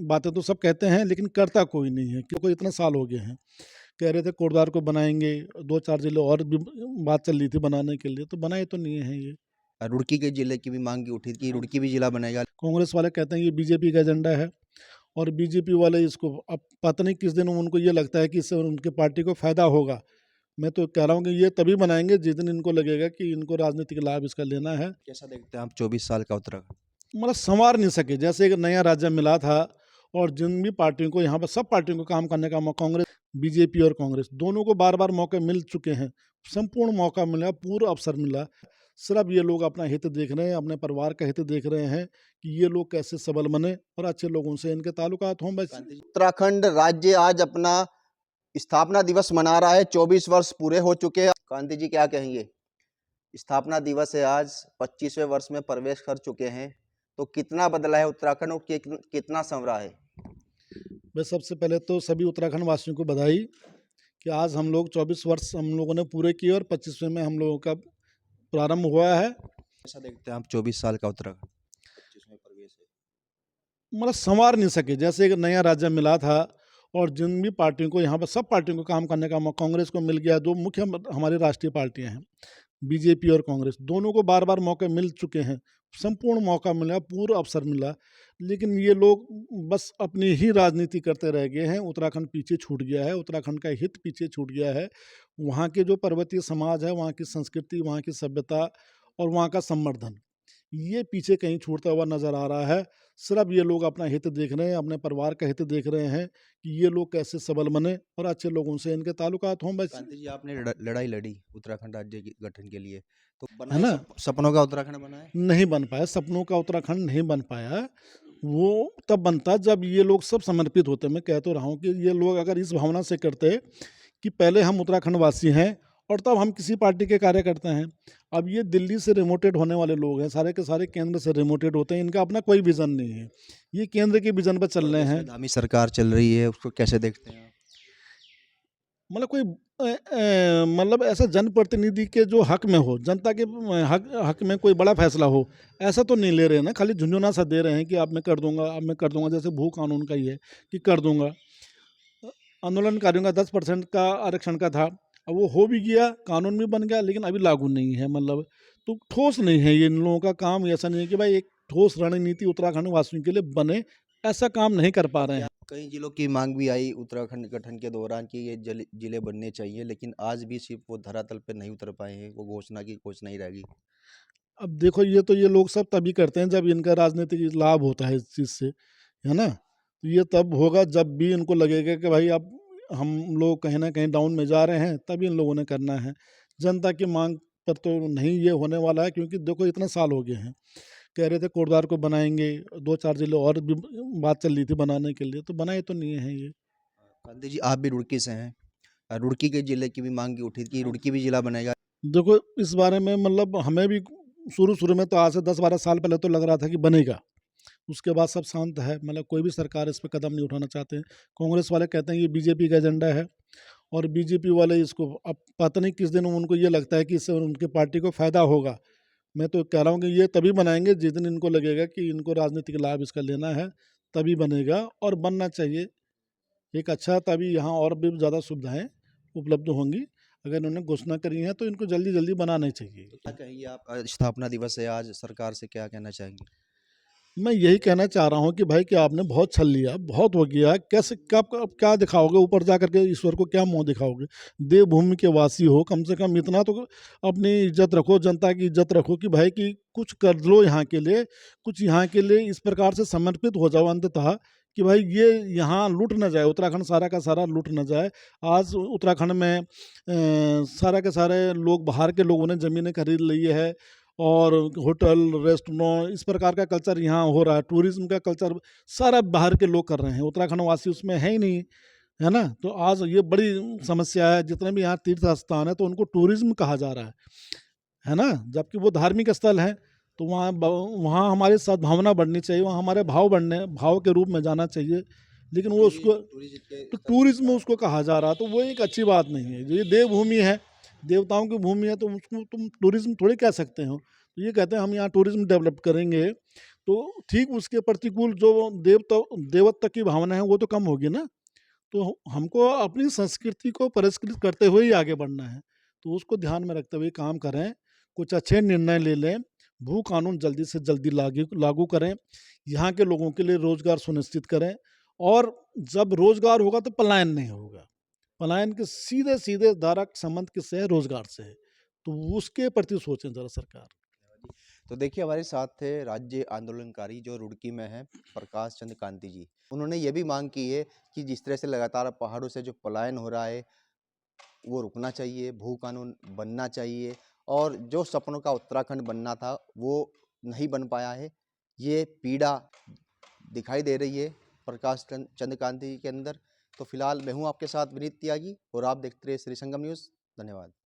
बातें तो सब कहते हैं लेकिन करता कोई नहीं है, क्योंकि इतने साल हो गए हैं। कह रहे थे कोटद्वार को बनाएँगे, 2-4 जिले और भी बात चल रही थी बनाने के लिए, तो बनाए तो नहीं है ये। रुड़की के जिले की भी मांग उठी थी कि रुड़की भी जिला बनेगा। कांग्रेस वाले कहते हैं ये बीजेपी का एजेंडा है और बीजेपी वाले इसको अब पता नहीं किस दिन उनको ये लगता है कि इससे उनकी पार्टी को फ़ायदा होगा। मैं तो कह रहा हूँ कि ये तभी बनाएँगे जिस दिन इनको लगेगा कि इनको राजनीतिक लाभ इसका लेना है। कैसा देखते हैं आप 24 साल का उत्तराखंड? मतलब सँवार नहीं सके, जैसे एक नया राज्य मिला था और जिन भी पार्टियों को यहाँ पर सब पार्टियों को काम करने का मौका, कांग्रेस, बीजेपी और कांग्रेस दोनों को बार-बार मौके मिल चुके हैं। संपूर्ण मौका मिला, पूरा अवसर मिला। सिर्फ़ ये लोग अपना हित देख रहे हैं, अपने परिवार का हित देख रहे हैं कि ये लोग कैसे सबल बने और अच्छे लोगों से इनके ताल्लुकात हों बस। उत्तराखंड राज्य आज अपना स्थापना दिवस मना रहा है, 24 वर्ष पूरे हो चुके हैं। कांति जी क्या कहेंगे? स्थापना दिवस है आज, 25वें वर्ष में प्रवेश कर चुके हैं, तो कितना बदला है उत्तराखंड और कितना संवरा है? मैं सबसे पहले तो सभी उत्तराखंड वासियों को बधाई कि आज हम लोग 24 वर्ष हम लोगों ने पूरे किए और 25वें में हम लोगों का प्रारंभ हुआ है। कैसा देखते हैं आप 24 साल का उत्तराखंड? 25वें प्रवेश है। मतलब सँवार नहीं सके, जैसे एक नया राज्य मिला था और जिन भी पार्टियों को यहाँ पर सब पार्टियों को काम करने का मौका कांग्रेस को मिल गया। 2 मुख्य हमारी राष्ट्रीय पार्टियाँ हैं, बीजेपी और कांग्रेस दोनों को बार-बार मौके मिल चुके हैं। संपूर्ण मौका मिला, पूरा अवसर मिला, लेकिन ये लोग बस अपनी ही राजनीति करते रह गए हैं। उत्तराखंड पीछे छूट गया है, उत्तराखंड का हित पीछे छूट गया है। वहाँ के जो पर्वतीय समाज है, वहाँ की संस्कृति, वहाँ की सभ्यता और वहाँ का संवर्धन, ये पीछे कहीं छूटता हुआ नज़र आ रहा है। सिर्फ़ ये लोग अपना हित देख रहे हैं, अपने परिवार का हित देख रहे हैं कि ये लोग कैसे सबल बने और अच्छे लोगों से इनके ताल्लुकात हों बस। कांति जी आपने लड़ाई लड़ी उत्तराखंड राज्य के गठन के लिए, तो बना है है ना? सपनों का उत्तराखंड बना है? नहीं बन पाया, सपनों का उत्तराखंड नहीं बन पाया। वो तब बनता जब ये लोग सब समर्पित होते। मैं कह तो रहा हूँ कि ये लोग अगर इस भावना से करते कि पहले हम उत्तराखंड वासी हैं और तब हम किसी पार्टी के कार्यकर्ता हैं। अब ये दिल्ली से रिमोटेड होने वाले लोग हैं, सारे के सारे केंद्र से रिमोटेड होते हैं, इनका अपना कोई विज़न नहीं है। ये केंद्र के विज़न पे चल रहे प्रदेश हैं। में दामी सरकार चल रही है, उसको कैसे देखते हैं आप? मतलब कोई मतलब ऐसा जनप्रतिनिधि के जो हक में हो, जनता के हक हक में कोई बड़ा फैसला हो, ऐसा तो नहीं ले रहे हैं ना, खाली झुनझुना सा दे रहे हैं कि अब मैं कर दूंगा, अब मैं कर दूंगा। जैसे भू कानून का ही है कि कर दूंगा। आंदोलनकारियों का 10% का आरक्षण का था, अब वो हो भी गया, कानून भी बन गया, लेकिन अभी लागू नहीं है। मतलब तो ठोस नहीं है ये इन लोगों का काम। ऐसा नहीं है कि भाई एक ठोस रणनीति उत्तराखंड वासियों के लिए बने, ऐसा काम नहीं कर पा रहे हैं। कई जिलों की मांग भी आई उत्तराखंड गठन के दौरान कि ये जिले बनने चाहिए, लेकिन आज भी सिर्फ वो धरातल पे नहीं उतर पाए हैं, वो घोषणा की घोषणा ही रह गई। अब देखो, ये तो ये लोग सब तभी करते हैं जब इनका राजनीतिक लाभ होता है इस चीज़ से, है ना? तो ये तब होगा जब भी इनको लगेगा कि भाई अब हम लोग कहीं न कहीं डाउन में जा रहे हैं, तभी इन लोगों ने करना है। जनता की माँग पर तो नहीं ये होने वाला है, क्योंकि देखो इतने साल हो गए हैं। कह रहे थे कोटद्वार को बनाएँगे, 2-4 जिले और भी बात चल रही थी बनाने के लिए, तो बनाए तो नहीं है ये। गांधी जी आप भी रुड़की से हैं, रुड़की के जिले की भी मांग उठी थी कि रुड़की भी जिला बनेगा। देखो, इस बारे में मतलब हमें भी शुरू-शुरू में तो आज से 10-12 साल पहले तो लग रहा था कि बनेगा। उसके बाद सब शांत है, मतलब कोई भी सरकार इस पे कदम नहीं उठाना चाहते हैं। कांग्रेस वाले कहते हैं ये बीजेपी का एजेंडा है और बीजेपी वाले इसको अब पता नहीं किस दिन उनको ये लगता है कि इससे उनकी पार्टी को फ़ायदा होगा। मैं तो कह रहा हूँ कि ये तभी बनाएँगे जिस दिन इनको लगेगा कि इनको राजनीतिक लाभ इसका लेना है, तभी बनेगा और बनना चाहिए। एक अच्छा, तभी यहाँ और भी ज़्यादा सुविधाएँ उपलब्ध होंगी। अगर इन्होंने घोषणा करी है तो इनको जल्दी-जल्दी बनाना चाहिए। तो क्या कहिए आप, स्थापना दिवस है आज, सरकार से क्या कहना चाहेंगे? मैं यही कहना चाह रहा हूँ कि भाई कि आपने बहुत छल लिया, बहुत हो गया। कैसे कब अब क्या दिखाओगे ऊपर जा कर के, ईश्वर को क्या मुँह दिखाओगे? देवभूमि के वासी हो, कम से कम इतना तो अपनी इज़्ज़त रखो, जनता की इज़्ज़त रखो कि भाई कि कुछ कर लो यहाँ के लिए, कुछ यहाँ के लिए इस प्रकार से समर्पित हो जाओ अंततः कि भाई ये यहाँ लूट ना जाए, उत्तराखंड सारा का सारा लूट ना जाए। आज उत्तराखंड में सारा के सारे लोग, बाहर के लोगों ने ज़मीनें खरीद ली है और होटल, रेस्टोरेंट इस प्रकार का कल्चर यहाँ हो रहा है। टूरिज़्म का कल्चर सारा बाहर के लोग कर रहे हैं, उत्तराखंड वासी उसमें है ही नहीं, है ना? तो आज ये बड़ी समस्या है, जितने भी यहाँ तीर्थ स्थान है तो उनको टूरिज़्म कहा जा रहा है ना? जबकि वो धार्मिक स्थल हैं, तो वहाँ हमारी सद्भावना बढ़नी चाहिए, वहाँ हमारे भाव के रूप में जाना चाहिए। लेकिन वो उसको तो टूरिज़्म उसको कहा जा रहा है, तो वो एक अच्छी बात नहीं है। ये देवभूमि है, देवताओं की भूमि है, तो उसको तुम टूरिज़्म थोड़ी कह सकते हो। तो ये कहते हैं हम यहाँ टूरिज़्म डेवलप करेंगे, तो ठीक उसके प्रतिकूल जो देवत्व की भावना है वो तो कम होगी ना। तो हमको अपनी संस्कृति को परिष्कृत करते हुए ही आगे बढ़ना है। तो उसको ध्यान में रखते हुए काम करें, कुछ अच्छे निर्णय ले लें, भू कानून जल्दी से जल्दी लागू लागू करें, यहाँ के लोगों के लिए रोज़गार सुनिश्चित करें और जब रोज़गार होगा तो पलायन नहीं होगा। पलायन के सीधे-सीधे डायरेक्ट संबंध किससे है? रोज़गार से है। तो उसके प्रति सोचें ज़रा सरकार। तो देखिए हमारे साथ थे राज्य आंदोलनकारी जो रुड़की में हैं, प्रकाश चंद्र कांति जी। उन्होंने ये भी मांग की है कि जिस तरह से लगातार पहाड़ों से जो पलायन हो रहा है वो रुकना चाहिए, भू कानून बनना चाहिए और जो सपनों का उत्तराखंड बनना था वो नहीं बन पाया है। ये पीड़ा दिखाई दे रही है प्रकाश चंद्र कांति के अंदर। तो फिलहाल मैं हूँ आपके साथ विनीत त्यागी और आप देखते रहिए श्री संगम न्यूज़। धन्यवाद।